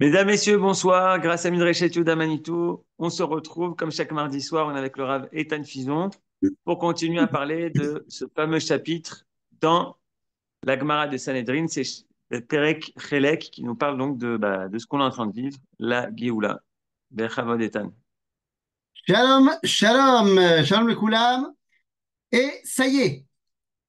Mesdames, Messieurs, bonsoir. Grâce à Midrash Yehuda Manitou, on se retrouve comme chaque mardi soir, on est avec le Rav Eitan Fison pour continuer à parler de ce fameux chapitre dans la Gemara de Sanhedrin. C'est le Perek Chelek qui nous parle donc de ce qu'on est en train de vivre, la Géoula. Bechavod Eitan. Shalom, shalom, shalom le Koulam. Et ça y est,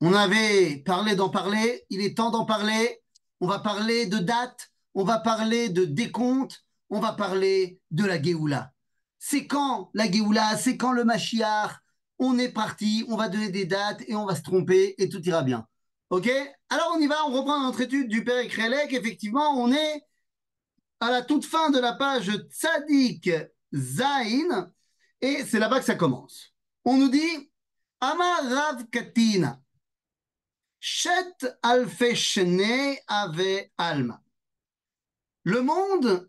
on avait parlé d'en parler, il est temps d'en parler. On va parler de date, on va parler de décompte, on va parler de la Géoula. C'est quand la Géoula, c'est quand le Mashiach. On est parti, on va donner des dates et on va se tromper et tout ira bien. Ok? Alors on y va, on reprend notre étude du Père Krelek. Effectivement, on est à la toute fin de la page Tzadik Zain, et c'est là-bas que ça commence. On nous dit Amar Rav Katina, Shet Alfe Shene Ave Alma. Le monde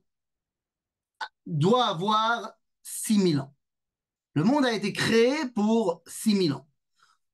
doit avoir 6000 ans. Le monde a été créé pour 6000 ans.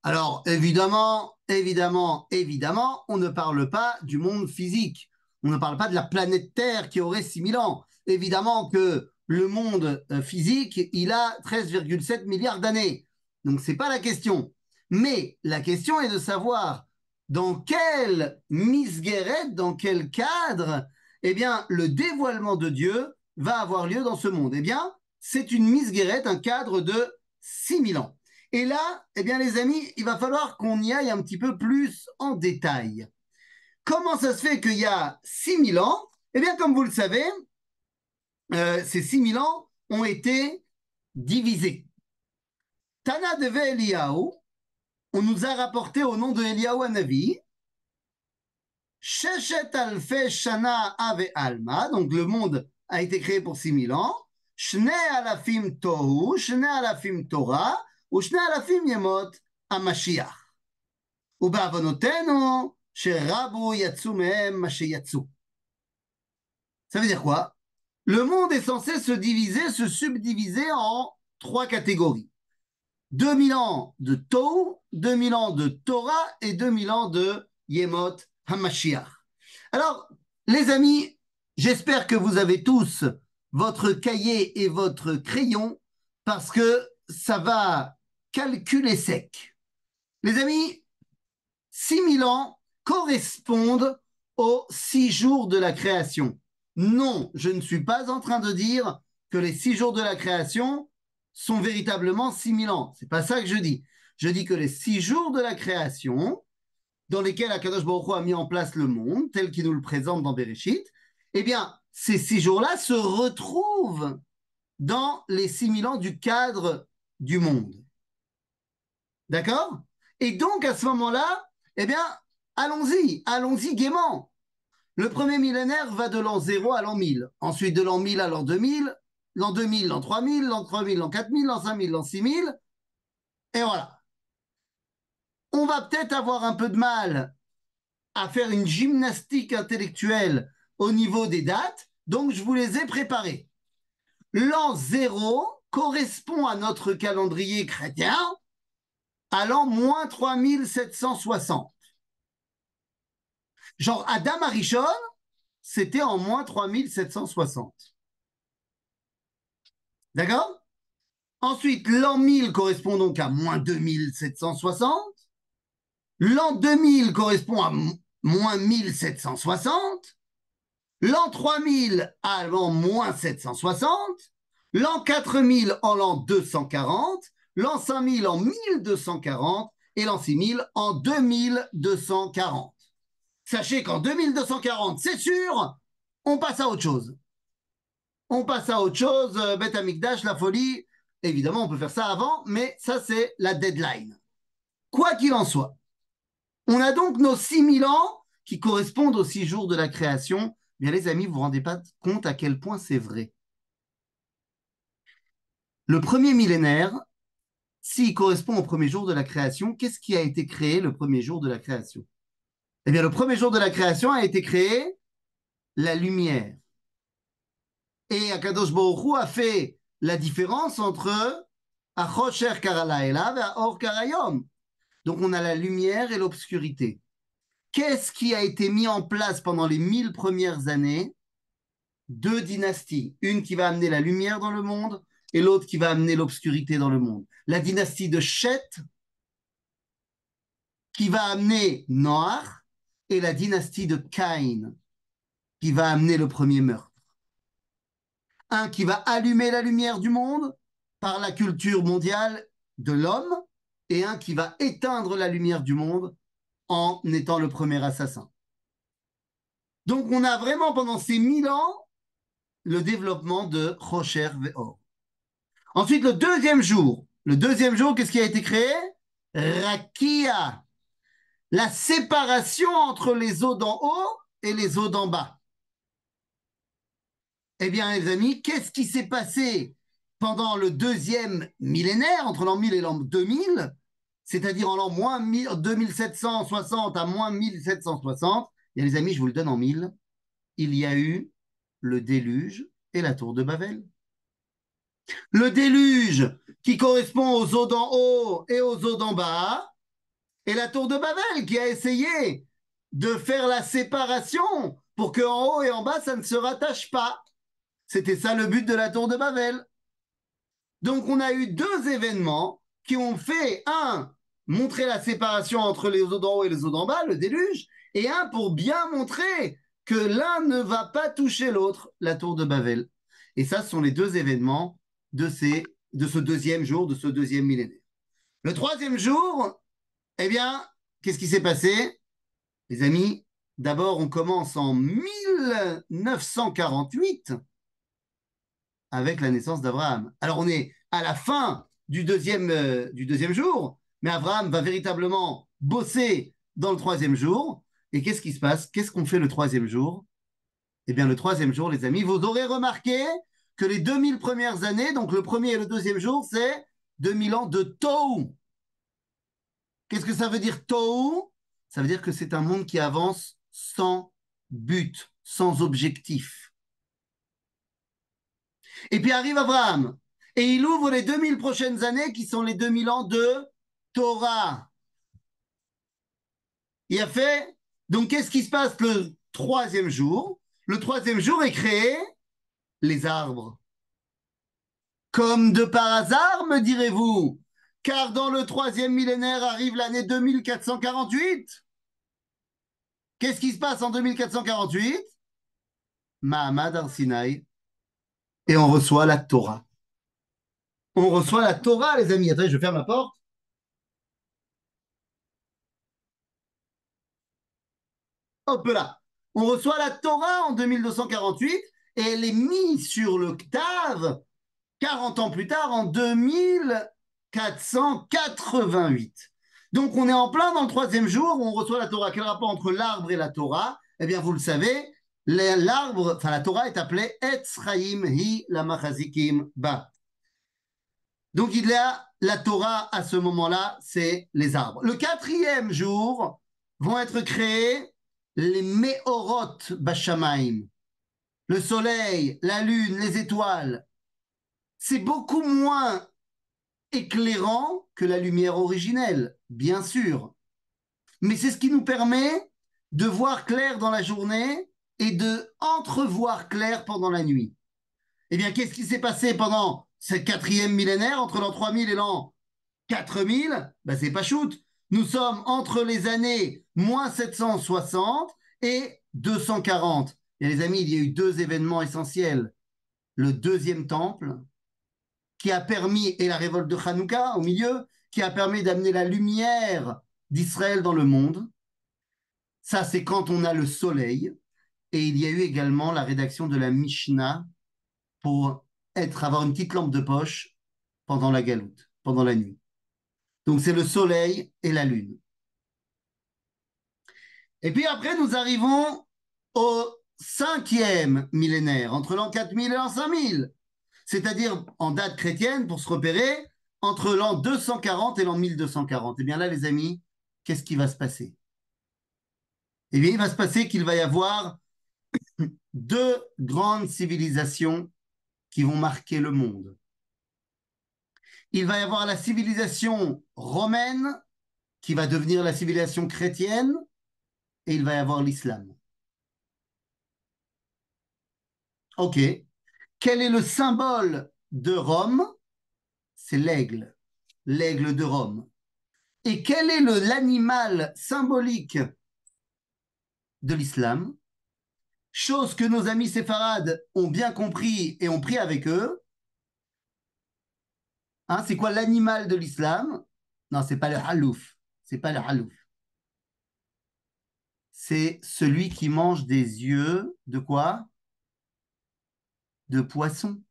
Alors, évidemment, on ne parle pas du monde physique. On ne parle pas de la planète Terre qui aurait 6000 ans. Évidemment que le monde physique, il a 13,7 milliards d'années. Donc, ce n'est pas la question. Mais la question est de savoir dans quelle misguérette, dans quel cadre, eh bien, le dévoilement de Dieu va avoir lieu dans ce monde. Eh bien, c'est une misguérette, un cadre de 6000 ans. Et là, eh bien, les amis, il va falloir qu'on y aille un petit peu plus en détail. Comment ça se fait qu'il y a 6000 ans? Eh bien, comme vous le savez, ces 6000 ans ont été divisés. Tana de Eliyahu, on nous a rapporté au nom de Eliyahu Hanavi, Sheshet Alfe Shana Ave Alma, donc le monde a été créé pour 6000 ans, Shne Alafim Tohu, Shne Alafim Torah, ou Shne Alafim Yemot Hamashiach. ובעוונותינו שרבו יצאו מהם מה שיצאו. Ça veut dire quoi? Le monde est censé se diviser, se subdiviser en trois catégories. 2000 ans de Tohu, 2000 ans de Torah et 2000 ans de Yemot HaMashiach. Alors, les amis, j'espère que vous avez tous votre cahier et votre crayon parce que ça va calculer sec. Les amis, 6000 ans correspondent aux 6 jours de la création. Non, je ne suis pas en train de dire que les 6 jours de la création sont véritablement 6000 ans. C'est pas ça que je dis. Je dis que les 6 jours de la création, dans lesquels Akadosh Baruch Hu a mis en place le monde, tel qu'il nous le présente dans Bereshit, eh bien, ces 6 jours-là se retrouvent dans les 6000 ans du cadre du monde. D'accord? Et donc, à ce moment-là, eh bien, allons-y gaiement. Le premier millénaire va de l'an 0 à l'an 1000. Ensuite, de l'an 1000 à l'an 2000, l'an 2000, l'an 3000, l'an 3000, l'an 4000, l'an 5000, l'an 6000. Et voilà. On va peut-être avoir un peu de mal à faire une gymnastique intellectuelle au niveau des dates, donc je vous les ai préparées. L'an 0 correspond à notre calendrier chrétien à l'an moins 3760. Genre, Adam Arishon, c'était en moins 3760. D'accord? Ensuite, l'an 1000 correspond donc à moins 2760. L'an 2000 correspond à moins 1760. L'an 3000 à l'an moins 760. L'an 4000 en l'an 240. L'an 5000 en 1240. Et l'an 6000 en 2240. Sachez qu'en 2240, c'est sûr, on passe à autre chose. On passe à autre chose, Beth Amikdash, la folie. Évidemment, on peut faire ça avant, mais ça, c'est la deadline. Quoi qu'il en soit, on a donc nos 6000 ans qui correspondent aux 6 jours de la création. Bien, les amis, vous ne vous rendez pas compte à quel point c'est vrai. Le premier millénaire, s'il correspond au premier jour de la création, qu'est-ce qui a été créé le premier jour de la création? Eh bien, le premier jour de la création a été créé la lumière. Et Akadosh Baruch Hu a fait la différence entre Achosher Karalaela et Aor Karayom. Donc on a la lumière et l'obscurité. Qu'est-ce qui a été mis en place pendant les 1000 premières années? deux dynasties, une qui va amener la lumière dans le monde et l'autre qui va amener l'obscurité dans le monde. La dynastie de Shet qui va amener Noach et la dynastie de Caïn qui va amener le premier meurtre. Un qui va allumer la lumière du monde par la culture mondiale de l'homme et un qui va éteindre la lumière du monde en étant le premier assassin. Donc on a vraiment pendant ces 1000 ans le développement de Rocher Veor. Ensuite, le deuxième jour, qu'est-ce qui a été créé? Rakia, la séparation entre les eaux d'en haut et les eaux d'en bas. Eh bien, les amis, qu'est-ce qui s'est passé pendant le deuxième millénaire, entre l'an 1000 et l'an 2000, c'est-à-dire en l'an moins 2760 à moins 1760? Et les amis, je vous le donne en 1000, il y a eu le déluge et la tour de Babel. Le déluge qui correspond aux eaux d'en haut et aux eaux d'en bas, et la tour de Babel qui a essayé de faire la séparation pour qu'en haut et en bas, ça ne se rattache pas. C'était ça le but de la tour de Babel. Donc on a eu deux événements qui ont fait, un, montrer la séparation entre les eaux d'en haut et les eaux d'en bas, le déluge, et un pour bien montrer que l'un ne va pas toucher l'autre, la tour de Babel. Et ça, ce sont les deux événements de ce deuxième jour, de ce deuxième millénaire. Le troisième jour, eh bien, qu'est-ce qui s'est passé? Les amis, d'abord, on commence en 1948 avec la naissance d'Abraham. Alors, on est à la fin du deuxième jour, mais Abraham va véritablement bosser dans le troisième jour. Et qu'est-ce qui se passe? Qu'est-ce qu'on fait le troisième jour? Eh bien, le troisième jour, les amis, vous aurez remarqué que les 2000 premières années, donc le premier et le deuxième jour, c'est 2000 ans de Tohu. Qu'est-ce que ça veut dire Tohu? Ça veut dire que c'est un monde qui avance sans but, sans objectif. Et puis arrive Abraham, et il ouvre les 2000 prochaines années qui sont les 2000 ans de Torah. Il a fait, donc qu'est-ce qui se passe le troisième jour? Le troisième jour est créé les arbres. Comme de par hasard, me direz-vous, car dans le troisième millénaire arrive l'année 2448. Qu'est-ce qui se passe en 2448? Mahamad Arsinaï, et on reçoit la Torah. On reçoit la Torah, les amis. Attendez, je ferme la porte. Hop là. On reçoit la Torah en 2248 et elle est mise sur le Ktav 40 ans plus tard, en 2488. Donc on est en plein dans le troisième jour où on reçoit la Torah. Quel rapport entre l'arbre et la Torah? Eh bien, vous le savez, l'arbre, enfin la Torah est appelée Etz Chaim Hi Lamachazikim Ba. Donc il y a la Torah à ce moment-là, c'est les arbres. Le quatrième jour vont être créés les Meorot Bashamaim, le soleil, la lune, les étoiles. C'est beaucoup moins éclairant que la lumière originelle, bien sûr. Mais c'est ce qui nous permet de voir clair dans la journée et de entrevoir clair pendant la nuit. Eh bien, qu'est-ce qui s'est passé pendant ce quatrième millénaire, entre l'an 3000 et l'an 4000? Ben, c'est pas shoot. Nous sommes entre les années moins 760 et 240. Et les amis, il y a eu deux événements essentiels. Le deuxième temple, qui a permis, et la révolte de Hanouka au milieu, qui a permis d'amener la lumière d'Israël dans le monde. Ça, c'est quand on a le soleil. Et il y a eu également la rédaction de la Mishnah pour avoir une petite lampe de poche pendant la galoute, pendant la nuit. Donc, c'est le soleil et la lune. Et puis après, nous arrivons au cinquième millénaire, entre l'an 4000 et l'an 5000. C'est-à-dire en date chrétienne, pour se repérer, entre l'an 240 et l'an 1240. Eh bien là, les amis, qu'est-ce qui va se passer? Eh bien, il va se passer qu'il va y avoir deux grandes civilisations qui vont marquer le monde. Il va y avoir la civilisation romaine, qui va devenir la civilisation chrétienne, et il va y avoir l'islam. Ok. Quel est le symbole de Rome? C'est l'aigle de Rome. Et quel est l'animal symbolique de l'islam? Chose que nos amis séfarades ont bien compris et ont pris avec eux. Hein, c'est quoi l'animal de l'islam? Non, c'est pas le halouf. C'est pas le halouf. C'est celui qui mange des yeux de quoi? De poisson.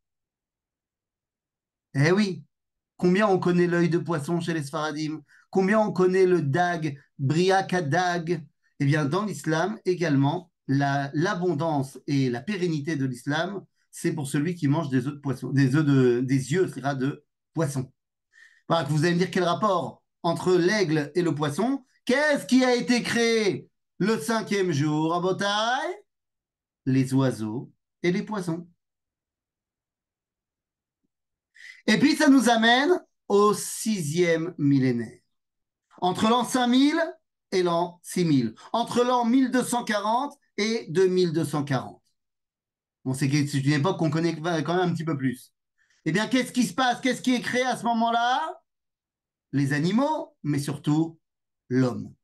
Eh oui. Combien on connaît l'œil de poisson chez les Sfaradim? Combien on connaît le dag, briac-a-dag? Eh bien, dans l'islam également, l'abondance et la pérennité de l'islam, c'est pour celui qui mange des œufs de poisson, des yeux de poisson. Voilà, que vous allez me dire quel rapport entre l'aigle et le poisson. Qu'est-ce qui a été créé le cinquième jour à Botaï? Les oiseaux et les poissons. Et puis ça nous amène au sixième millénaire. Entre l'an 5000 et l'an 6000. Entre l'an 1240 et 2240. Bon, c'est une époque qu'on connaît quand même un petit peu plus. Eh bien, qu'est-ce qui se passe? Qu'est-ce qui est créé à ce moment-là? Les animaux, mais surtout l'homme.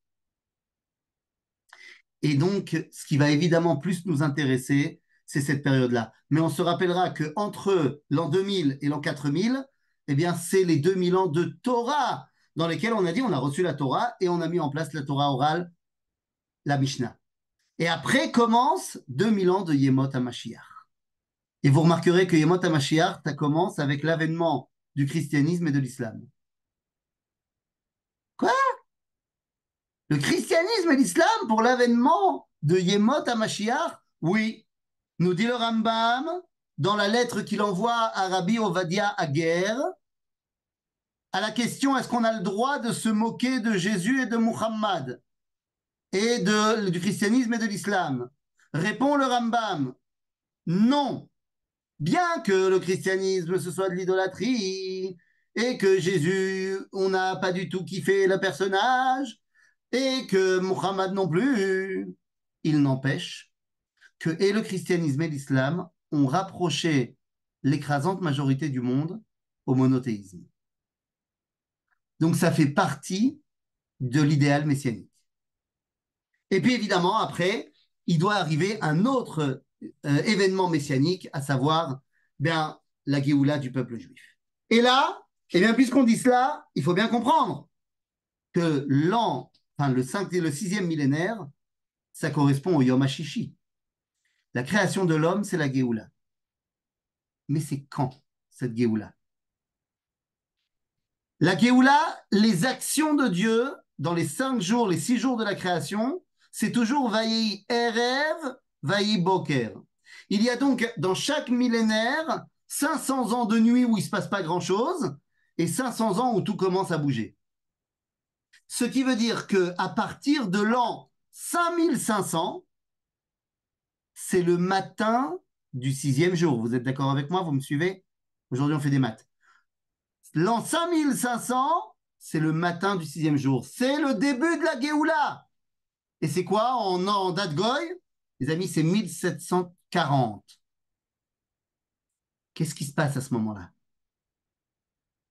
Et donc, ce qui va évidemment plus nous intéresser, c'est cette période-là. Mais on se rappellera qu'entre l'an 2000 et l'an 4000, eh bien, c'est les 2000 ans de Torah dans lesquels on a dit on a reçu la Torah et on a mis en place la Torah orale, la Mishnah. Et après commence 2000 ans de Yemot HaMashiach. Et vous remarquerez que Yemot HaMashiach, ça commence avec l'avènement du christianisme et de l'islam. Quoi? Le christianisme et l'islam pour l'avènement de Yemot HaMashiach? Oui, nous dit le Rambam dans la lettre qu'il envoie à Rabbi Ovadia Aguer, à la question est-ce qu'on a le droit de se moquer de Jésus et de Muhammad et du christianisme et de l'islam? Répond le Rambam, non. Bien que le christianisme ce soit de l'idolâtrie et que Jésus, on n'a pas du tout kiffé le personnage et que Muhammad non plus, il n'empêche que et le christianisme et l'islam ont rapproché l'écrasante majorité du monde au monothéisme. Donc ça fait partie de l'idéal messianique. Et puis évidemment, après, il doit arriver un autre événement messianique, à savoir bien, la Géoula du peuple juif. Et là, eh bien, puisqu'on dit cela, il faut bien comprendre que le sixième millénaire, ça correspond au Yom HaShishi. La création de l'homme, c'est la Géoula. Mais c'est quand, cette Géoula? La Géoula, les actions de Dieu dans les 5 jours, les 6 jours de la création, c'est toujours Vaï Erev, Vaï Boker. Il y a donc dans chaque millénaire 500 ans de nuit où il ne se passe pas grand-chose et 500 ans où tout commence à bouger. Ce qui veut dire qu'à partir de l'an 5500, c'est le matin du 6e jour. Vous êtes d'accord avec moi? Vous me suivez? Aujourd'hui, on fait des maths. L'an 5500, c'est le matin du 6e jour. C'est le début de la Géoula. Et c'est quoi en date goy? Les amis, c'est 1740. Qu'est-ce qui se passe à ce moment-là?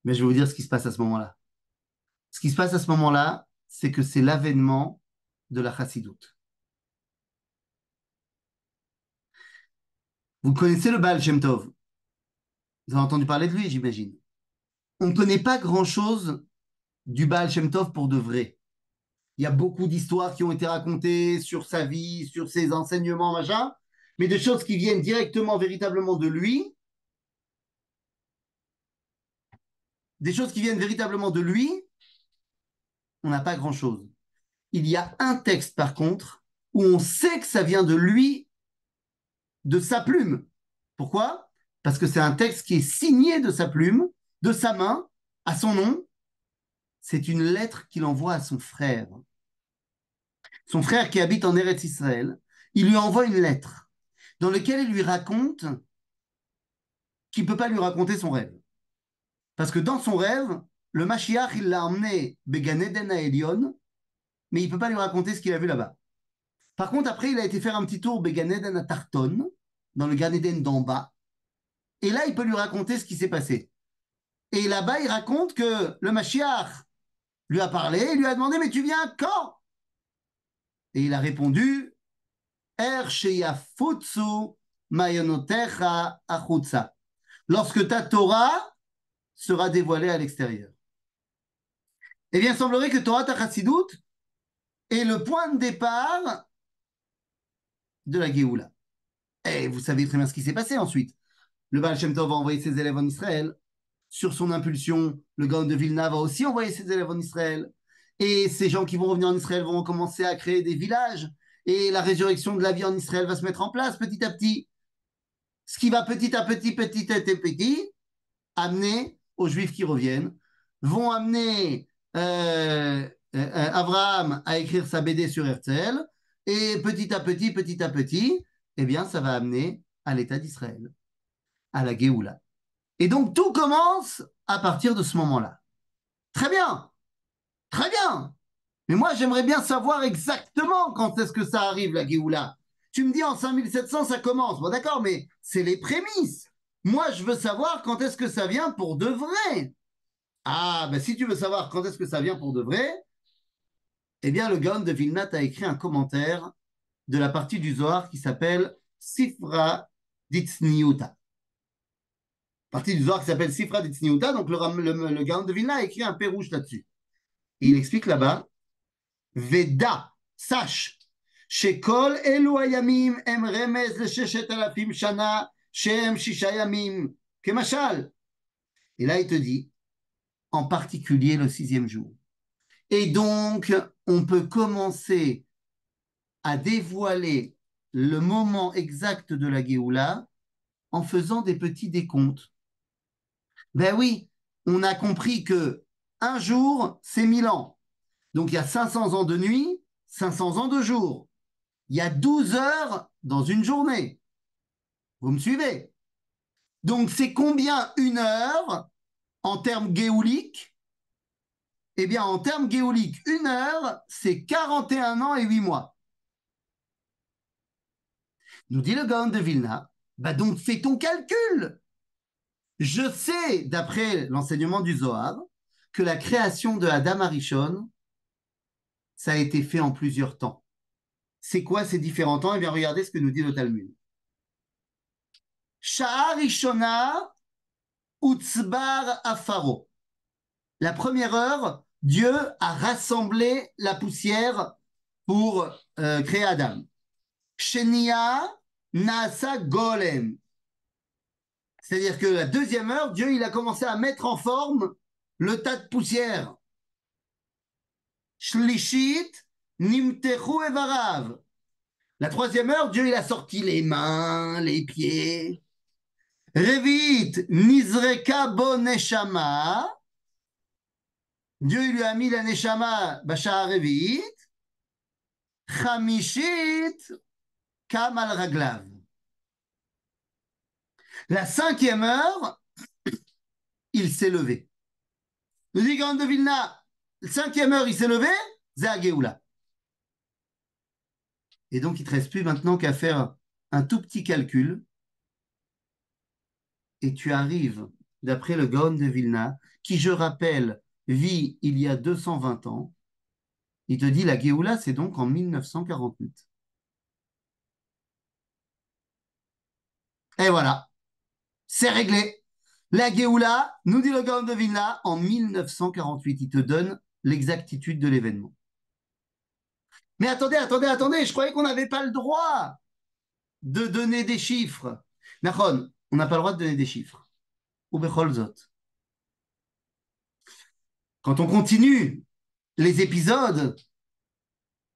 Mais je vais vous dire ce qui se passe à ce moment-là. Ce qui se passe à ce moment-là, c'est que c'est l'avènement de la chassidoute. Vous connaissez le Baal Shem Tov. Vous avez entendu parler de lui, j'imagine. On ne connaît pas grand-chose du Baal Shem Tov pour de vrai. Il y a beaucoup d'histoires qui ont été racontées sur sa vie, sur ses enseignements, machin, mais des choses qui viennent directement, véritablement de lui, on n'a pas grand-chose. Il y a un texte, par contre, où on sait que ça vient de lui, de sa plume. Pourquoi? Parce que c'est un texte qui est signé de sa plume, de sa main, à son nom. C'est une lettre qu'il envoie à son frère. Son frère qui habite en Eretz Israël, il lui envoie une lettre dans laquelle il lui raconte qu'il ne peut pas lui raconter son rêve. Parce que dans son rêve, le Mashiach, il l'a emmené Began Eden à Elion, mais il ne peut pas lui raconter ce qu'il a vu là-bas. Par contre, après, il a été faire un petit tour Began Eden à Tarton, dans le Gan Eden d'en bas. Et là, il peut lui raconter ce qui s'est passé. Et là-bas, il raconte que le Mashiach lui a parlé, il lui a demandé, mais tu viens quand? Et il a répondu, Er sheyafutsu mayonotecha achutza. Lorsque ta Torah sera dévoilée à l'extérieur. Eh bien, il semblerait que Torah Chassidut est le point de départ de la Géoula. Et vous savez très bien ce qui s'est passé ensuite. Le Baal Shem Tov va envoyer ses élèves en Israël. Sur son impulsion, le Gaon de Vilna va aussi envoyer ses élèves en Israël. Et ces gens qui vont revenir en Israël vont commencer à créer des villages. Et la résurrection de la vie en Israël va se mettre en place petit à petit. Ce qui va petit à petit, amener aux Juifs qui reviennent, vont amener Abraham à écrire sa BD sur Herzl, et petit à petit, eh bien, ça va amener à l'État d'Israël, à la Géoula. Et donc, tout commence à partir de ce moment-là. Très bien, très bien. Mais moi, j'aimerais bien savoir exactement quand est-ce que ça arrive, la Géoula. Tu me dis en 5700, ça commence. Bon, d'accord, mais c'est les prémices. Moi, je veux savoir quand est-ce que ça vient pour de vrai. Ah, ben si tu veux savoir quand est-ce que ça vient pour de vrai, eh bien, le Gaon de Vilna a écrit un commentaire de la partie du Zohar qui s'appelle Sifra Ditzniuta. Partie du Zohar qui s'appelle Sifra Ditzniuta, donc le Gaon de Vilna a écrit un pérouche là-dessus. Et il explique là-bas, Veda, sache, Shekol Elu Hayamim Em Remez le Sheshet Alafim Shana Shem Shishayamim Kemashal. Et là, il te dit, en particulier le 6e jour. Et donc, on peut commencer à dévoiler le moment exact de la Géoula en faisant des petits décomptes. Ben oui, on a compris que un jour, c'est 1000 ans. Donc, il y a 500 ans de nuit, 500 ans de jour. Il y a 12 heures dans une journée. Vous me suivez? Donc, c'est combien une heure en termes géouliques? Eh bien, en termes géouliques, une heure, c'est 41 ans et 8 mois. Nous dit le Gaon de Vilna, bah donc fais ton calcul. Je sais, d'après l'enseignement du Zohar, que la création de Adam Arishon, ça a été fait en plusieurs temps. C'est quoi ces différents temps? Eh bien, regardez ce que nous dit le Talmud. Sha'a Rishona Utzbar Afaro. La première heure, Dieu a rassemblé la poussière pour créer Adam. Shenia Nasa Golem. C'est-à-dire que la deuxième heure, Dieu, il a commencé à mettre en forme le tas de poussière. Shlishit Nimtechu Evarav. La troisième heure, Dieu, il a sorti les mains, les pieds. Revit Nizreka Bo Neshama. Dieu, il lui a mis la Neshama Bashar Revit. Chamishit Kamal Raglav. La cinquième heure, il s'est levé. Le dit Gaon de Vilna, la cinquième heure, il s'est levé, Zé Géoula. Et donc, il ne te reste plus maintenant qu'à faire un tout petit calcul et tu arrives, d'après le Gaon de Vilna, qui, je rappelle, vit il y a 220 ans, il te dit la Géoula, c'est donc en 1948. Et voilà, c'est réglé. La Géoula, nous dit le Gaon de Vilna, en 1948. Il te donne l'exactitude de l'événement. Mais attendez, je croyais qu'on n'avait pas le droit de donner des chiffres. Nachon, on n'a pas le droit de donner des chiffres. Ou becholzot. Quand on continue les épisodes,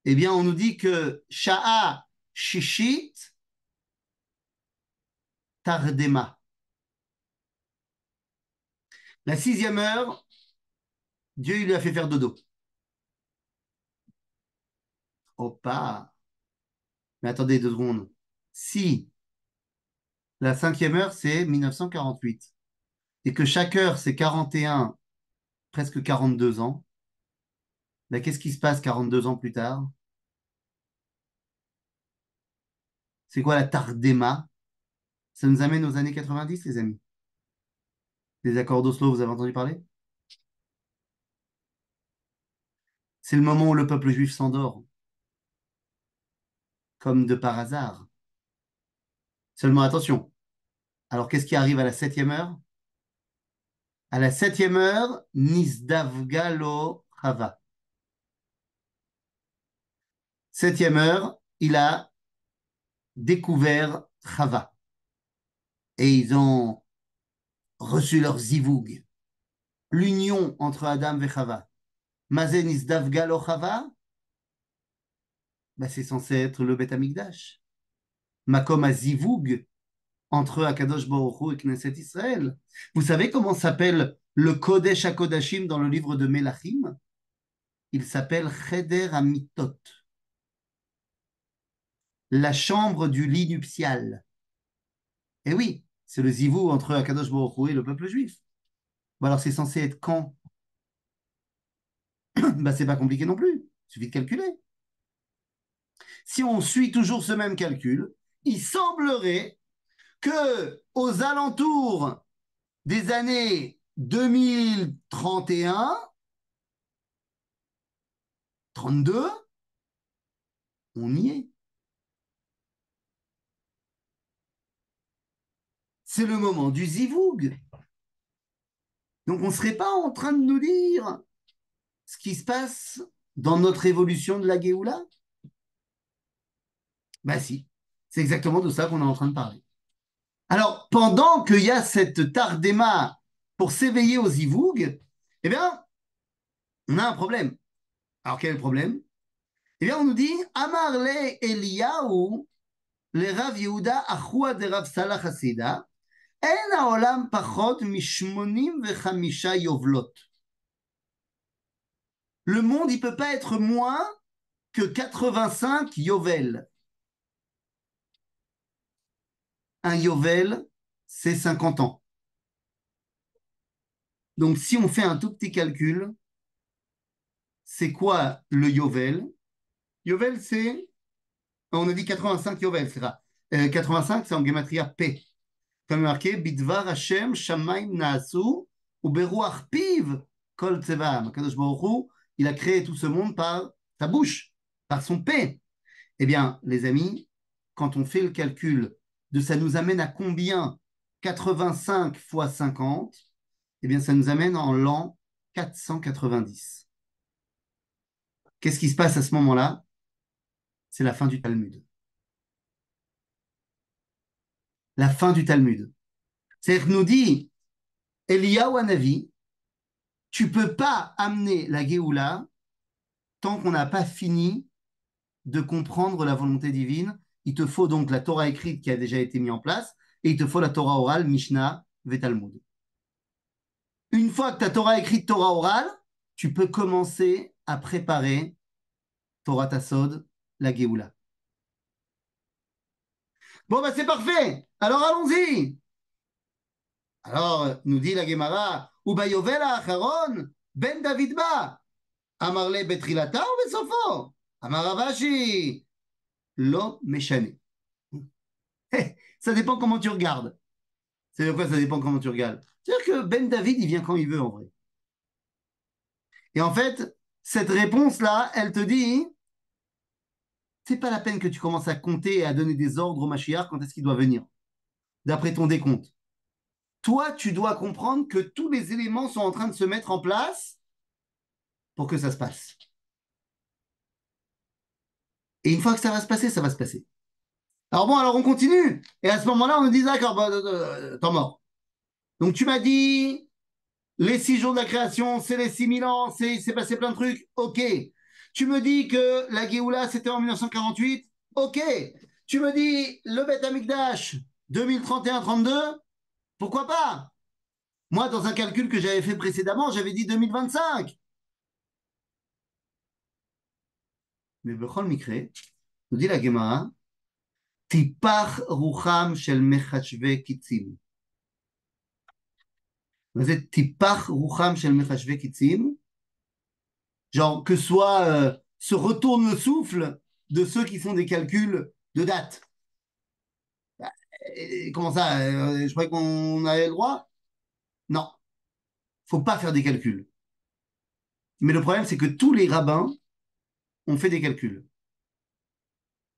eh bien, on nous dit que Sha'a Shishit Tardema. La sixième heure, Dieu il lui a fait faire dodo. Opa. Mais attendez 2 secondes. Si la cinquième heure, c'est 1948, et que chaque heure, c'est 41, presque 42 ans, ben, qu'est-ce qui se passe 42 ans plus tard? C'est quoi la Tardema? Ça nous amène aux années 90, les amis. Les accords d'Oslo, vous avez entendu parler? C'est le moment où le peuple juif s'endort, comme de par hasard. Seulement attention. Alors, qu'est-ce qui arrive à la 7e heure? À la 7e heure, Nisdavgalo Chava. 7e heure, il a découvert Chava. Et ils ont reçu leur zivoug, l'union entre Adam et Chava. Mazen Nisdavgalo Chava, bah, c'est censé être le Beth Amikdash. Makom Azivoug, entre Akadosh Baruch Hu et Knesset Israël. Vous savez comment s'appelle le Kodesh HaKodashim dans le livre de Melachim? Il s'appelle Cheder Amitot, la chambre du lit nuptial. Et oui, c'est le zivou entre Akadosh Baruch Hu et le peuple juif. Bon, alors c'est censé être quand? Bah, c'est pas compliqué non plus, il suffit de calculer. Si on suit toujours ce même calcul, il semblerait que aux alentours des années 2031, 32, on y est. C'est le moment du zivoug. Donc on ne serait pas en train de nous dire ce qui se passe dans notre évolution de la Géoula? Ben si, c'est exactement de ça qu'on est en train de parler. Alors, pendant qu'il y a cette tardéma pour s'éveiller aux zivoug, eh bien, on a un problème. Alors, quel est le problème? Eh bien, on nous dit Amar le Eliyahu, le Rav Yehuda, Achua de Rav Salah Hasida, En haolam pachot mishmonim vechamisha yovlot. Le monde, il ne peut pas être moins que 85 yovel. Un yovel, c'est 50 ans. Donc, si on fait un tout petit calcul, c'est quoi le yovel? Yovel, c'est, on a dit 85 yovel, c'est ça. 85, c'est en gematria P. Comme marqué, Bidvar Hashem Shamaim Naasu, ou Beruach Piv Kol Tsevam. Kadosh Baruch Hu, il a créé tout ce monde par sa bouche, par son P. Eh bien, les amis, quand on fait le calcul de ça nous amène à combien? 85 fois 50, eh bien, ça nous amène en l'an 490. Qu'est-ce qui se passe à ce moment-là? C'est la fin du Talmud. La fin du Talmud. C'est-à-dire que nous dit Eliyahu Hanavi, tu ne peux pas amener la Géoula tant qu'on n'a pas fini de comprendre la volonté divine. Il te faut donc la Torah écrite qui a déjà été mise en place et il te faut la Torah orale, Mishnah, Vetalmud. Une fois que ta Torah écrite, Torah orale, tu peux commencer à préparer Torah Tassod, la Géoula. Bon, bah c'est parfait. Alors allons-y. Alors, nous dit la Gemara, Ubayovel Acharon, Ben David Ba, Amarle Betrilata ou Besofo, Amaravashi, Lo Meshane. Ça dépend comment tu regardes. C'est de quoi ça dépend comment tu regardes. C'est-à-dire que Ben David, il vient quand il veut en vrai. Et en fait, cette réponse-là, elle te dit, c'est pas la peine que tu commences à compter et à donner des ordres au Mashiach quand est-ce qu'il doit venir, d'après ton décompte. Toi, tu dois comprendre que tous les éléments sont en train de se mettre en place pour que ça se passe. Et une fois que ça va se passer, ça va se passer. Alors bon, alors on continue. Et à ce moment-là, on nous dit, d'accord, bah, t'es mort. Donc tu m'as dit, les 6 jours de la création, c'est les 6000 ans, c'est passé plein de trucs. Ok. Tu me dis que la Géoula, c'était en 1948. Ok. Tu me dis, le Beth Amikdash, 2031-32. Pourquoi pas? Moi, dans un calcul que j'avais fait précédemment, j'avais dit 2025. Mais Bechol Mikre, nous dit la Gemara, Tipach Rucham Shel Mechashve Kitzim. Vous êtes Tipach Rucham Shel Mechashve Kitzim. Genre que soit se retourne le souffle de ceux qui font des calculs de date. Comment ça? Je croyais qu'on avait le droit? Non, faut pas faire des calculs. Mais le problème, c'est que tous les rabbins ont fait des calculs.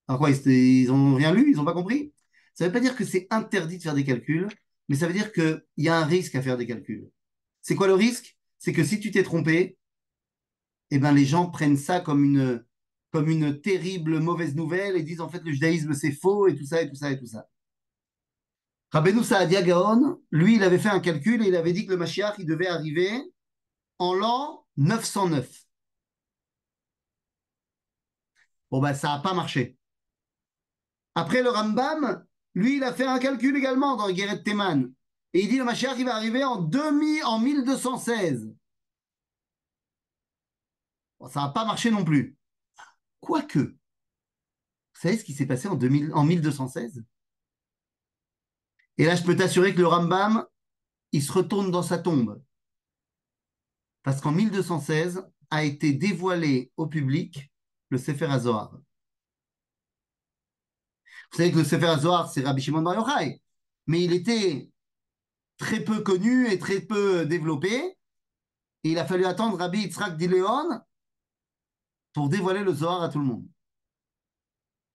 Alors quoi, ils ont rien lu, ils n'ont pas compris? Ça ne veut pas dire que c'est interdit de faire des calculs, mais ça veut dire qu'il y a un risque à faire des calculs. C'est quoi le risque? C'est que si tu t'es trompé, eh ben, les gens prennent ça comme une terrible mauvaise nouvelle et disent en fait le judaïsme c'est faux et tout ça et tout ça et tout ça. Rabbeinu Saadia Gaon, lui, il avait fait un calcul et il avait dit que le Mashiach, il devait arriver en l'an 909. Bon, ben, ça n'a pas marché. Après, le Rambam, lui, il a fait un calcul également dans Guéret Théman. Et il dit le Mashiach, il va arriver en 1216. Bon, ça n'a pas marché non plus. Quoique, vous savez ce qui s'est passé en 1216? Et là, je peux t'assurer que le Rambam, il se retourne dans sa tombe. Parce qu'en 1216 a été dévoilé au public le Sefer HaZohar. Vous savez que le Sefer HaZohar, c'est Rabbi Shimon Bar Yochai. Mais il était très peu connu et très peu développé. Et il a fallu attendre Rabbi Yitzhak Dileon pour dévoiler le Zohar à tout le monde.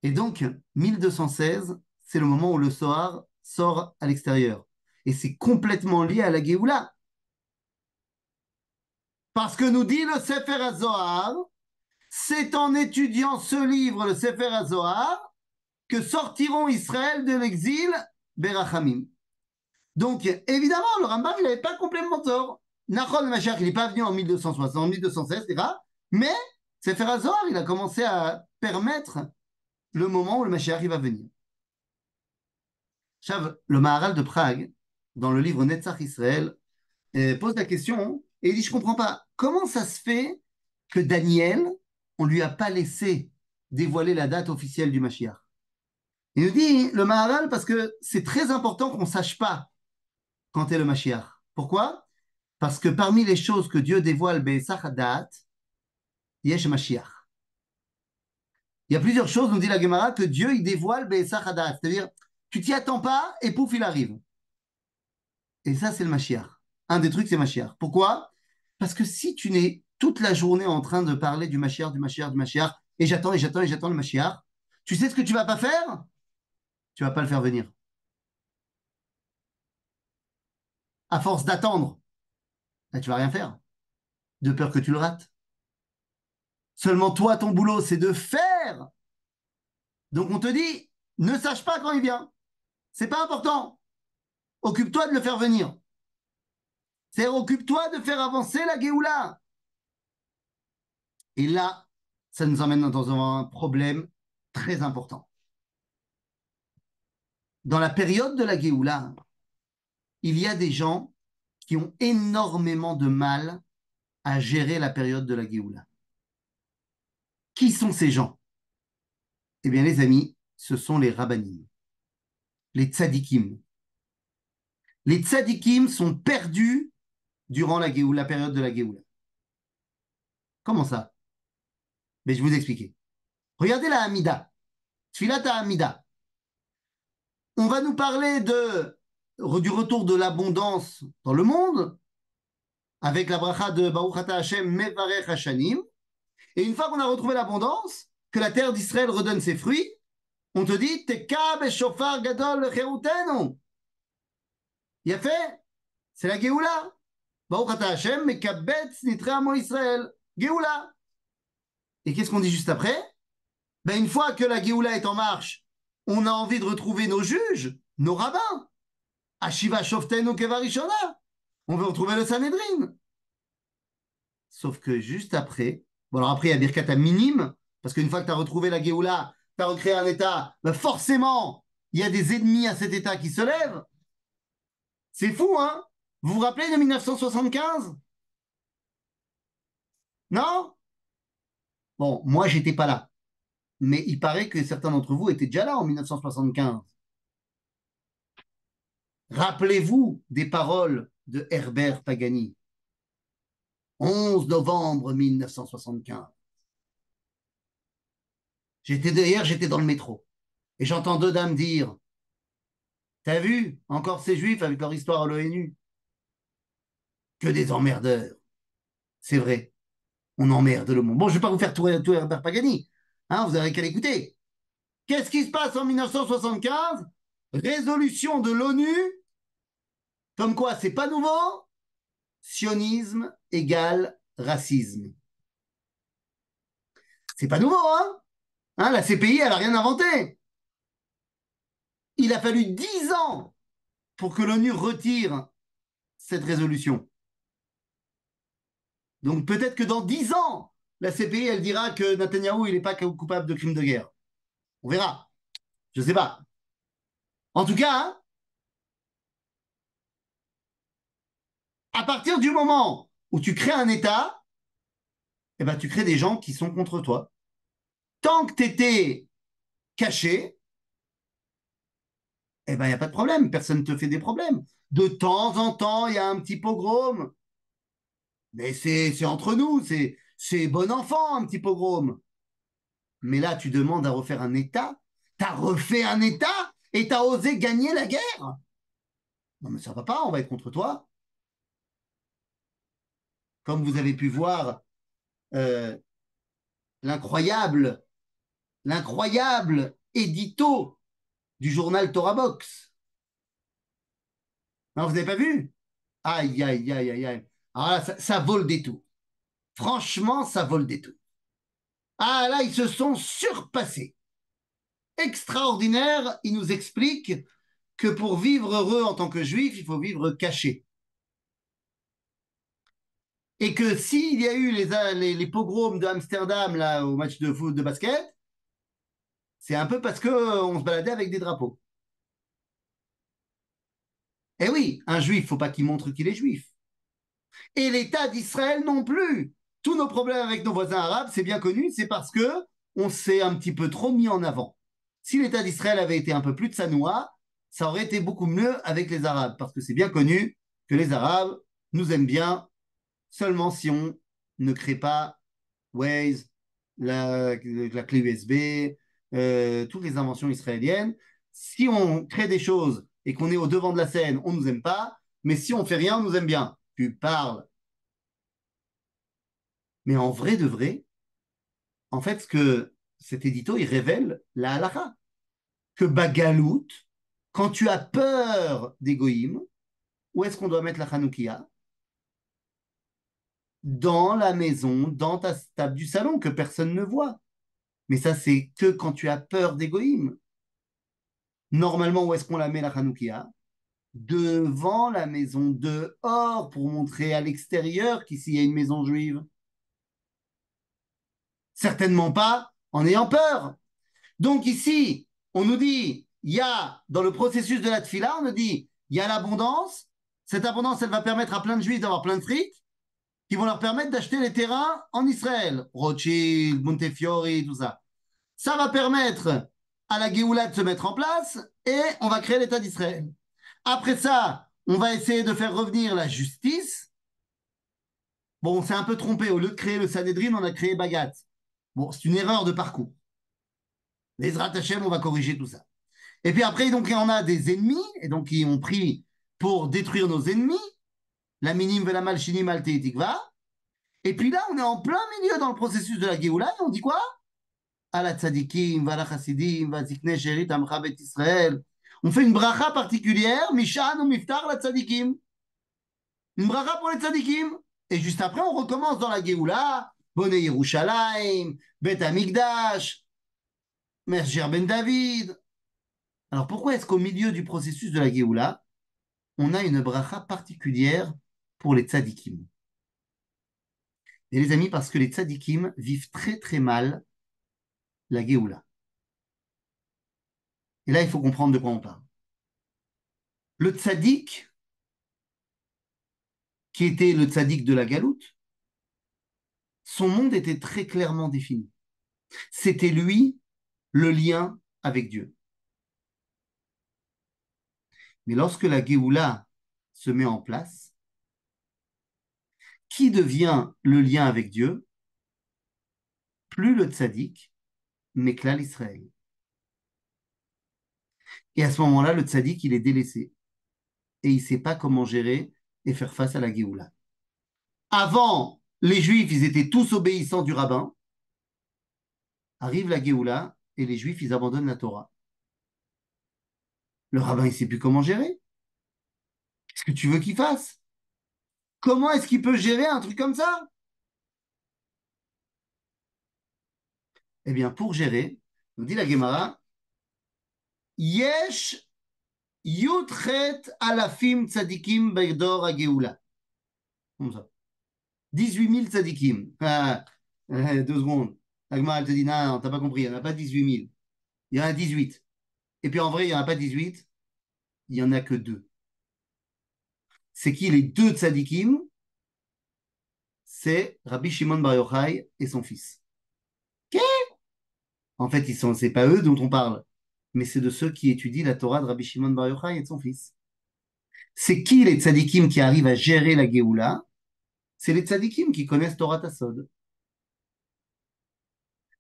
Et donc, 1216, c'est le moment où le Zohar sort à l'extérieur. Et c'est complètement lié à la Géoula. Parce que nous dit le Sefer HaZohar, c'est en étudiant ce livre, le Sefer HaZohar, que sortiront Israël de l'exil, Berachamim. Donc, évidemment, le Rambam, il n'avait pas complètement tort. Nachon le Mashiach, il n'est pas venu en 1260, en 1216, etc. Mais Sefer HaZohar, il a commencé à permettre le moment où le Mashiach il va venir. Chav, le Maharal de Prague, dans le livre Netzach Israël, pose la question et il dit, je ne comprends pas, comment ça se fait que Daniel, on ne lui a pas laissé dévoiler la date officielle du Mashiach? Il nous dit, le Maharal, parce que c'est très important qu'on ne sache pas quand est le Mashiach. Pourquoi? Parce que parmi les choses que Dieu dévoile, Be'esach Hadat, Yesh Mashiach. Il y a plusieurs choses, nous dit la Gemara, que Dieu il dévoile Be'esach Hadat. C'est-à-dire, tu t'y attends pas et pouf, il arrive. Et ça, c'est le Mashiach. Un des trucs, c'est Mashiach. Pourquoi? Parce que si tu n'es toute la journée en train de parler du Mashiach, du Mashiach, du Mashiach, et j'attends, et j'attends, et j'attends le Mashiach, tu sais ce que tu vas pas faire? Tu vas pas le faire venir. À force d'attendre, là, tu vas rien faire, de peur que tu le rates. Seulement toi, ton boulot, c'est de faire. Donc on te dit, ne sache pas quand il vient. C'est pas important. Occupe-toi de le faire venir. C'est occupe-toi de faire avancer la Géoula. Et là, ça nous emmène dans un problème très important. Dans la période de la Géoula, il y a des gens qui ont énormément de mal à gérer la période de la Géoula. Qui sont ces gens? Eh bien, les amis, ce sont les rabbanim, les tzadikim. Les tzadikim sont perdus durant la Géoula, la période de la Géoula. Comment ça? Mais je vais vous expliquer. Regardez la Hamida, Tfilat Hamida. On va nous parler du retour de l'abondance dans le monde, avec la bracha de Baruch Ata Hashem Mevarech Hashanim. Et une fois qu'on a retrouvé l'abondance, que la terre d'Israël redonne ses fruits, on te dit Teka beshofar gadol cherutenu. Il a fait, c'est la Géoula. Baruch Ata Hashem mekabetz nitre amo Israël. Géoula. Et qu'est-ce qu'on dit juste après? Ben, une fois que la Géoula est en marche, on a envie de retrouver nos juges, nos rabbins. Ashiva shoftenu kevarishona. On veut retrouver le Sanhedrin. Sauf que juste après, bon alors après il y a Birkat minime, parce qu'une fois que tu as retrouvé la Géoula, tu as recréé un État, ben forcément, il y a des ennemis à cet État qui se lèvent. C'est fou, hein? Vous vous rappelez de 1975? Non? Bon, moi, j'étais pas là. Mais il paraît que certains d'entre vous étaient déjà là en 1975. Rappelez-vous des paroles de Herbert Pagani. 11 novembre 1975. J'étais dans le métro et j'entends deux dames dire T'as vu? Encore ces juifs avec leur histoire à l'ONU. Que des emmerdeurs. C'est vrai. On emmerde le monde. Bon, je vais pas vous faire tout Herbert Pagani. Hein, vous avez qu'à l'écouter. Qu'est-ce qui se passe en 1975? Résolution de l'ONU. Comme quoi, c'est pas nouveau. Sionisme égale racisme. C'est pas nouveau, hein? Hein, la CPI, elle a rien inventé. Il a fallu 10 ans pour que l'ONU retire cette résolution. Donc peut-être que dans 10 ans, la CPI, elle dira que Netanyahou, il n'est pas coupable de crimes de guerre. On verra. Je sais pas. En tout cas, hein, à partir du moment où tu crées un État, eh ben, tu crées des gens qui sont contre toi. Tant que tu étais caché, eh ben, il n'y a pas de problème. Personne ne te fait des problèmes. De temps en temps, il y a un petit pogrom. Mais c'est entre nous. C'est bon enfant, un petit pogrom. Mais là, tu demandes à refaire un État. T'as refait un État et t'as osé gagner la guerre. Non, mais ça va pas, on va être contre toi. Comme vous avez pu voir euh, l'incroyable, l'incroyable édito du journal Torah Box. Non, vous n'avez pas vu? Aïe, aïe, aïe, aïe, aïe. Alors là, ça vaut le détour. Franchement, ça vaut le détour. Ah là, ils se sont surpassés. Extraordinaire, ils nous expliquent que pour vivre heureux en tant que juif, il faut vivre caché. Et que s'il y a eu les pogroms de Amsterdam là, au match de foot de basket, c'est un peu parce qu'on se baladait avec des drapeaux. Eh oui, un juif, faut pas qu'il montre qu'il est juif. Et l'État d'Israël non plus. Tous nos problèmes avec nos voisins arabes, c'est bien connu, c'est parce que on s'est un petit peu trop mis en avant. Si l'État d'Israël avait été un peu plus de sa noix, ça aurait été beaucoup mieux avec les Arabes, parce que c'est bien connu que les Arabes nous aiment bien seulement si on ne crée pas Waze, la clé USB, toutes les inventions israéliennes. Si on crée des choses et qu'on est au devant de la scène, on ne nous aime pas, mais si on fait rien, on nous aime bien. Tu parles. Mais en vrai de vrai, en fait, ce que cet édito, il révèle la halakha. Que Bagalout, quand tu as peur des goïms, où est-ce qu'on doit mettre la Hanoukia? Dans la maison, dans ta table du salon, que personne ne voit. Mais ça, c'est que quand tu as peur des goïms. Normalement, où est-ce qu'on la met la Hanoukia? Devant la maison, dehors, pour montrer à l'extérieur qu'ici il y a une maison juive. Certainement pas en ayant peur. Donc ici, on nous dit, il y a, dans le processus de la tfila, on nous dit, il y a l'abondance. Cette abondance, elle va permettre à plein de juifs d'avoir plein de fric, qui vont leur permettre d'acheter les terrains en Israël. Rothschild, Montefiore, tout ça. Ça va permettre à la Géoula de se mettre en place et on va créer l'État d'Israël. Après ça, on va essayer de faire revenir la justice. Bon, on s'est un peu trompé. Au lieu de créer le Sanhedrin, on a créé Bagat. Bon, c'est une erreur de parcours. Les Hashem, on va corriger tout ça. Et puis après, donc, on a des ennemis, et donc ils ont pris pour détruire nos ennemis, la minim la malchinim altéitikva. Et puis là, on est en plein milieu dans le processus de la Géoula, et on dit quoi? Ala tzadikim, vala chassidim, va zikne sherit amcha bet Israël. On fait une bracha particulière, Mishan ou Miftar la tzadikim. Une bracha pour les tzadikim. Et juste après, on recommence dans la Géoula, Bonne Yerushalayim, Bet Amigdash, Merger Ben David. Alors pourquoi est-ce qu'au milieu du processus de la Géoula, on a une bracha particulière pour les tzadikim? Et les amis, parce que les tzadikim vivent très très mal la Géoula. Et là, il faut comprendre de quoi on parle. Le tzadik, qui était le tzaddik de la galoute, son monde était très clairement défini. C'était lui le lien avec Dieu. Mais lorsque la Géoula se met en place, qui devient le lien avec Dieu? Plus le tzaddik, mais Klal Israël. Et à ce moment-là, le tzaddik, il est délaissé. Et il ne sait pas comment gérer et faire face à la Géoula. Avant, les Juifs, ils étaient tous obéissants du rabbin. Arrive la Géoula et les Juifs, ils abandonnent la Torah. Le rabbin, il ne sait plus comment gérer. Qu'est-ce que tu veux qu'il fasse? Comment est-ce qu'il peut gérer un truc comme ça? Eh bien, pour gérer, nous dit la Gemara, Yesh Yutchet Alafim Tzadikim Beidor Ageoula. Comme ça. 18 000 tzadikim. Ah, 2 secondes. La Gemara, elle te dit, non, non, t'as pas compris, il n'y en a pas 18 000. Il y en a 18. Et puis en vrai, il n'y en a pas 18, il n'y en a que deux. C'est qui les deux tzadikim? C'est Rabbi Shimon Bar Yochai et son fils. En fait, c'est pas eux dont on parle, mais c'est de ceux qui étudient la Torah de Rabbi Shimon Bar Yochai et de son fils. C'est qui les tzadikim qui arrivent à gérer la Géoula? C'est les tzadikim qui connaissent Torah Tassod.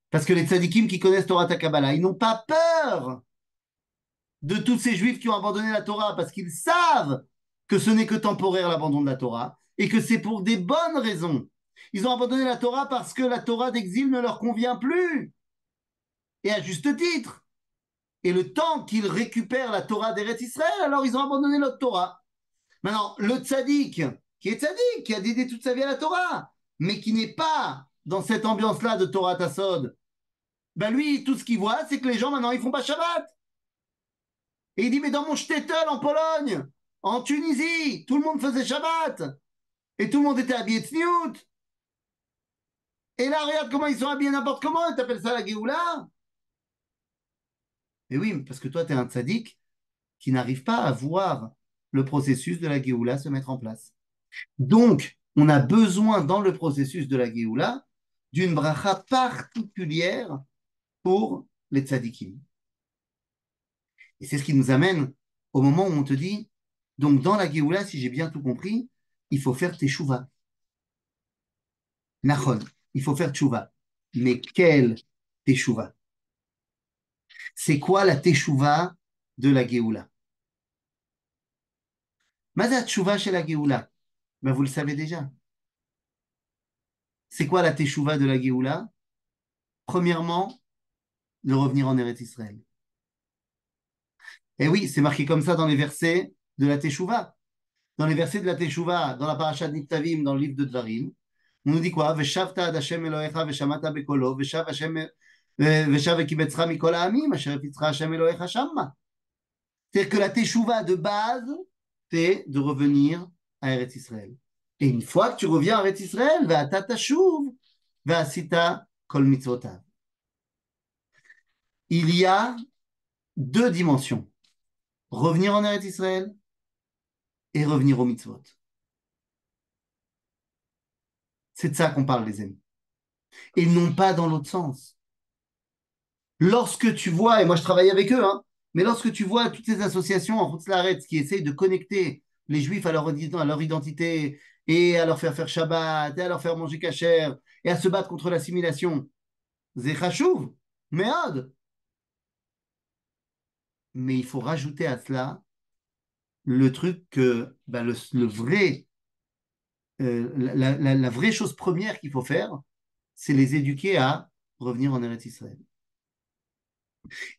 Parce que les tzadikim qui connaissent Torah Kabbalah, ils n'ont pas peur de tous ces juifs qui ont abandonné la Torah parce qu'ils savent que ce n'est que temporaire l'abandon de la Torah et que c'est pour des bonnes raisons. Ils ont abandonné la Torah parce que la Torah d'exil ne leur convient plus. Et à juste titre. Et le temps qu'ils récupèrent la Torah d'Eretz Israël, alors ils ont abandonné notre Torah. Maintenant, le tzaddik, qui est tzaddik, qui a dédié toute sa vie à la Torah, mais qui n'est pas dans cette ambiance-là de Torah Tassod, ben lui, tout ce qu'il voit, c'est que les gens, maintenant, ils font pas Shabbat. Et il dit, mais dans mon shtetl en Pologne, en Tunisie, tout le monde faisait Shabbat. Et tout le monde était habillé de sniout. Et là, regarde comment ils sont habillés n'importe comment. Tu appelles ça la Géoula? Mais oui, parce que toi, tu es un tzaddik qui n'arrive pas à voir le processus de la Géoula se mettre en place. Donc, on a besoin dans le processus de la Géoula d'une bracha particulière pour les tzaddikim. Et c'est ce qui nous amène au moment où on te dit, donc dans la Géoula, si j'ai bien tout compris, il faut faire teshuva. Nachon, il faut faire teshuva. Mais quelle teshuva? C'est quoi la teshuva de la Géoula? Mazat teshuva chez la Géoula? Ben, vous le savez déjà. C'est quoi la teshuva de la Géoula? Premièrement, de revenir en Eretz Israël. Et oui, c'est marqué comme ça dans les versets de la teshuva. Dans les versets de la teshuva, dans la paracha de Niktavim, dans le livre de Dvarim, on nous dit quoi? Veshavta ad Hashem Elohecha veshamata bekolo veshav Hashem veshav ekibetzcha mikol ha'amim asher epitzcha Hashem Elohecha shamma. C'est-à-dire que la teshuva de base, c'est de revenir à Eretz Israël. Et une fois que tu reviens à Eretz Israël, ve'ata tashuv ve'asita kol mitzvotav. Il y a deux dimensions. Revenir en Eretz Israël et revenir aux mitzvot. C'est de ça qu'on parle, les amis. Et non pas dans l'autre sens. Lorsque tu vois, et moi je travaille avec eux, hein, mais lorsque tu vois toutes ces associations en Hutzlaretz qui essayent de connecter les juifs à leur identité et à leur faire Shabbat, et à leur faire manger kasher, et à se battre contre l'assimilation, c'est chachouv, méod. Mais il faut rajouter à cela le truc que ben, le vrai, la vraie chose première qu'il faut faire, c'est les éduquer à revenir en Eretz Israël.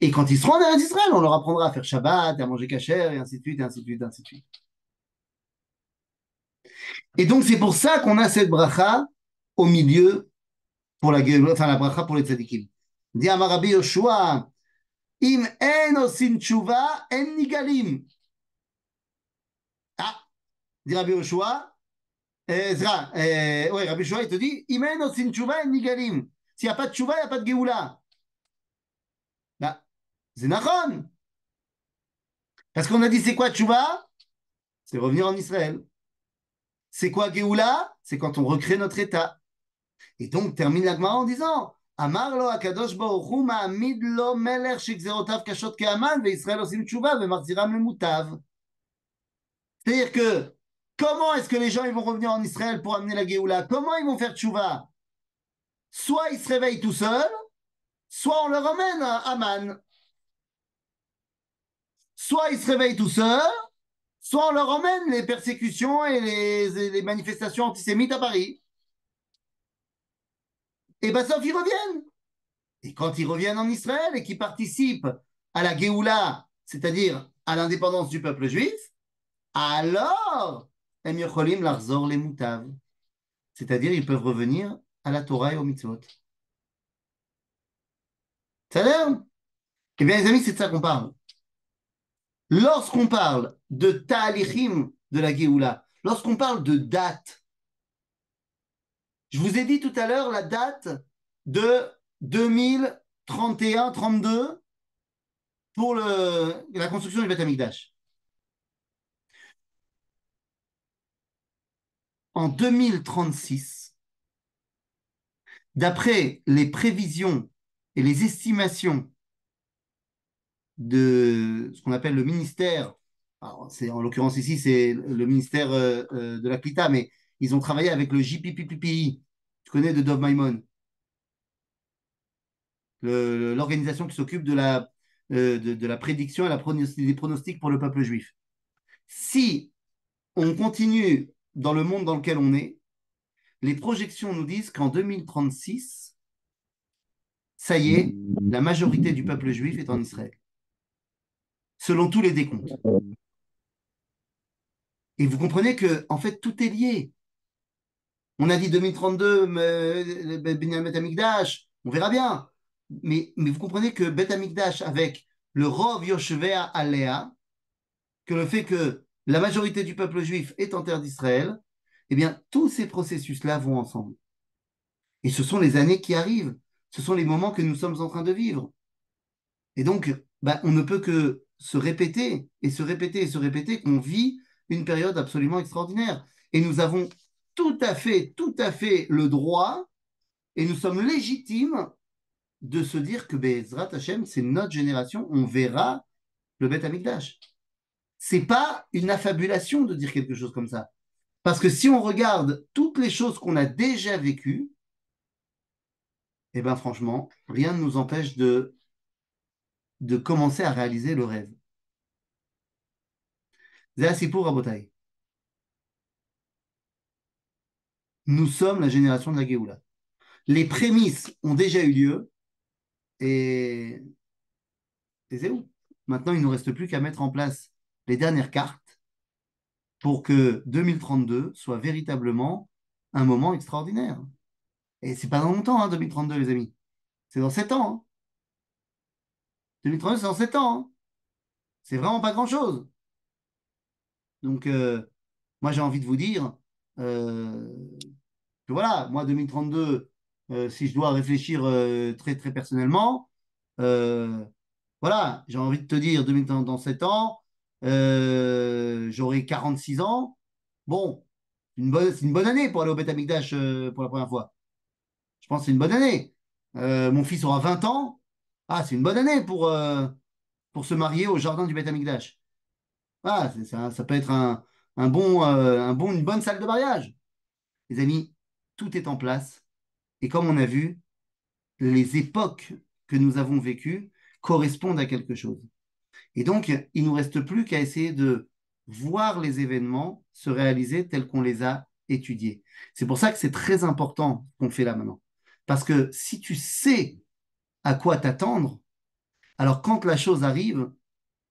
Et quand ils seront en Eretz Israël, on leur apprendra à faire Shabbat, à manger kasher, et ainsi de suite, et ainsi de suite, et ainsi de suite. Et donc, c'est pour ça qu'on a cette bracha au milieu, pour la bracha pour les tzadikim. Dit Amar Rabbi Yoshua, Im en osin tshuva en nigalim. Ah, dit Rabbi Yoshua, ouais, Rabbi Yoshua, il te dit, Im en osin tshuva en nigalim. S'il n'y a pas de tshuva, il n'y a pas de geoula. Là, c'est nachon. Parce qu'on a dit, c'est quoi tshuva? C'est revenir en Israël. C'est quoi Géoula? C'est quand on recrée notre état. Et donc, termine la Gemara en disant Amar lo akadosh baruch hu ma'amid lo melech shegzerotav kashot ke'aman ve'Israël osim tshuva ve'machziram lemutav. C'est-à-dire que comment est-ce que les gens ils vont revenir en Israël pour amener la Géoula? Comment ils vont faire tshuva? Soit ils se réveillent tout seuls, soit on leur emmène un Aman. soit ils se réveillent tout seuls, soit on leur emmène les persécutions et les manifestations antisémites à Paris. Et ben sauf ils reviennent. Et quand ils reviennent en Israël et qu'ils participent à la Géoula, c'est-à-dire à l'indépendance du peuple juif, alors, Em Yocholim Larzor les Moutav. C'est-à-dire ils peuvent revenir à la Torah et aux mitzvot. Ça a l'air? Eh bien, les amis, c'est de ça qu'on parle. Lorsqu'on parle de Ta'alichim de la Géoula, lorsqu'on parle de date, je vous ai dit tout à l'heure la date de 2031-32 pour la construction du Beth Amikdash. En 2036, d'après les prévisions et les estimations de ce qu'on appelle le ministère, alors en l'occurrence ici, c'est le ministère de la Klita, mais ils ont travaillé avec le JPPPI, tu connais de Dov Maimon, l'organisation qui s'occupe de la prédiction et des pronostics pour le peuple juif. Si on continue dans le monde dans lequel on est, les projections nous disent qu'en 2036, ça y est, la majorité du peuple juif est en Israël, selon tous les décomptes. Et vous comprenez que, en fait, tout est lié. On a dit 2032, Binyamin Bet Amikdash, on verra bien. Mais vous comprenez que Bet Amikdash, avec le Rov Yoshevea Alea, que le fait que la majorité du peuple juif est en terre d'Israël, eh bien, tous ces processus-là vont ensemble. Et ce sont les années qui arrivent. Ce sont les moments que nous sommes en train de vivre. Et donc, bah, on ne peut que se répéter et se répéter et se répéter qu'on vit une période absolument extraordinaire. Et nous avons tout à fait le droit et nous sommes légitimes de se dire que Bezrat Hashem, c'est notre génération, on verra le Beth Amikdash. C'est pas une affabulation de dire quelque chose comme ça. Parce que si on regarde toutes les choses qu'on a déjà vécues, eh bien franchement, rien ne nous empêche de commencer à réaliser le rêve. C'est pour Rabotai. Nous sommes la génération de la Géoula. Les prémices ont déjà eu lieu et c'est où? Maintenant, il ne nous reste plus qu'à mettre en place les dernières cartes pour que 2032 soit véritablement un moment extraordinaire. Et c'est pas dans longtemps, hein, 2032, les amis. C'est dans 7 ans. Hein. 2032, c'est dans 7 ans. Hein. C'est vraiment pas grand-chose. Donc, moi, j'ai envie de vous dire euh, que voilà, moi, 2032, si je dois réfléchir très, très personnellement, euh, voilà, j'ai envie de te dire, 2030, dans 7 ans, j'aurai 46 ans. Bon, c'est une bonne année pour aller au Beth Amikdash pour la première fois. Je pense que c'est une bonne année. Mon fils aura 20 ans. Ah, c'est une bonne année pour se marier au jardin du Beth Amikdash. Ah, ça peut être une bonne salle de mariage. Les amis, tout est en place. Et comme on a vu, les époques que nous avons vécues correspondent à quelque chose. Et donc, il ne nous reste plus qu'à essayer de voir les événements se réaliser tels qu'on les a étudiés. C'est pour ça que c'est très important ce qu'on fait là maintenant. Parce que si tu sais à quoi t'attendre, alors quand la chose arrive,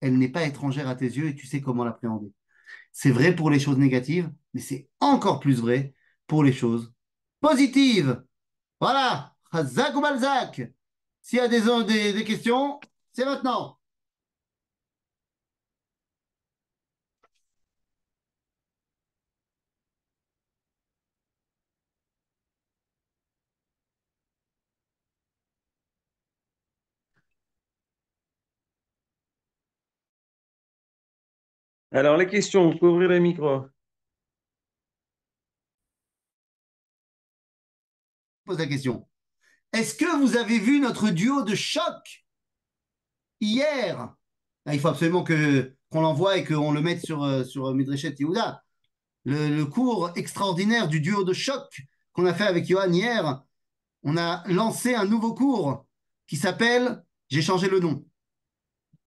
elle n'est pas étrangère à tes yeux et tu sais comment l'appréhender. C'est vrai pour les choses négatives, mais c'est encore plus vrai pour les choses positives. Voilà, Chazak ou Balzac. S'il y a des questions, c'est maintenant. Alors, les questions, vous pouvez ouvrir le micro. Pose la question. Est-ce que vous avez vu notre duo de choc hier? Ah, il faut absolument qu'on l'envoie et qu'on le mette sur Midreshet Yehuda. Le cours extraordinaire du duo de choc qu'on a fait avec Johan hier. On a lancé un nouveau cours qui s'appelle, j'ai changé le nom,